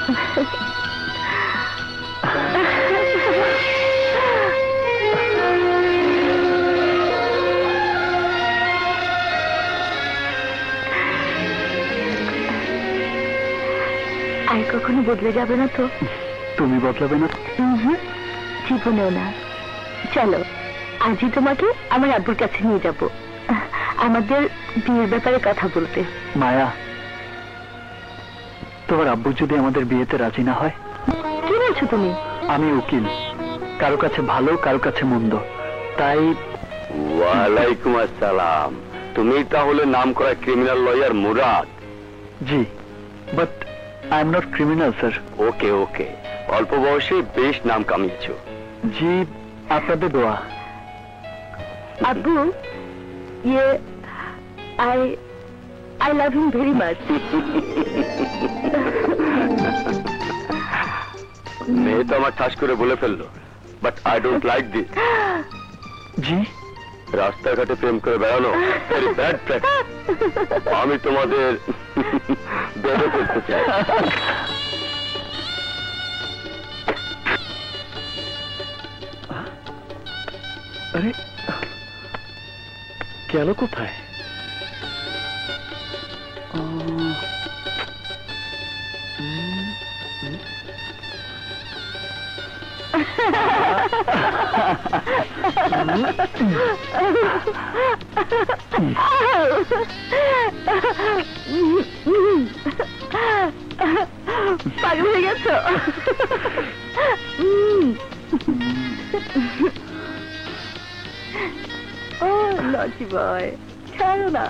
আর কখনো বদলে যাবে না তো? তুমি বদলাবে না? জীবনেও না। চলো আজই তোমাকে আমার আব্বুর কাছে নিয়ে যাব, আমাদের বিয়ের ব্যাপারে কথা বলতে। মায়া, তোমার আব্বু যদি আমাদের বিয়েতে রাজি না হয়? কি বলছো তুমি? আমি উকিল, কারো কাছে ভালো কারো কাছে মন্দ, তাই। ওয়ালাইকুম আসসালাম। তুমি তাহলে নাম করা ক্রিমিনাল লয়ার মুরাদ? জি, but I am not criminal sir. Okay okay, অল্প বয়সে বেশ নাম কামিয়েছো। জি, আপনাদের দোয়া। আব্বু, ইয়ে I love him very much. মেয়ে তো আমার ঠাস করে বলে ফেললো, but I don't like this. জি? রাস্তাঘাটে প্রেম করে বেড়ানো ভেরি ব্যাড প্র্যাকটিস। আমি তোমাদের বেঁধে ফেলতে চাই। আরে গেল কোথায়? পাগল হয়ে গেছো? ও লজি বয়, ছাড়ো না।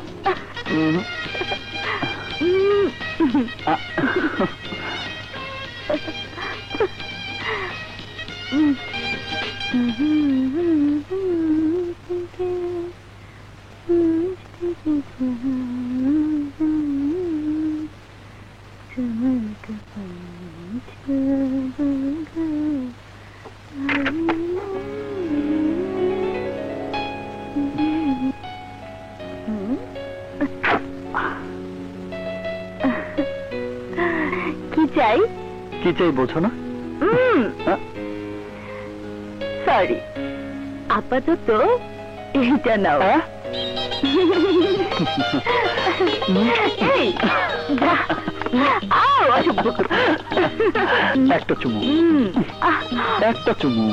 কি চাই? কি চাই বোঝো না? সরি, আপাতত এইটা নাও। একটা চুমু, একটা চুমু।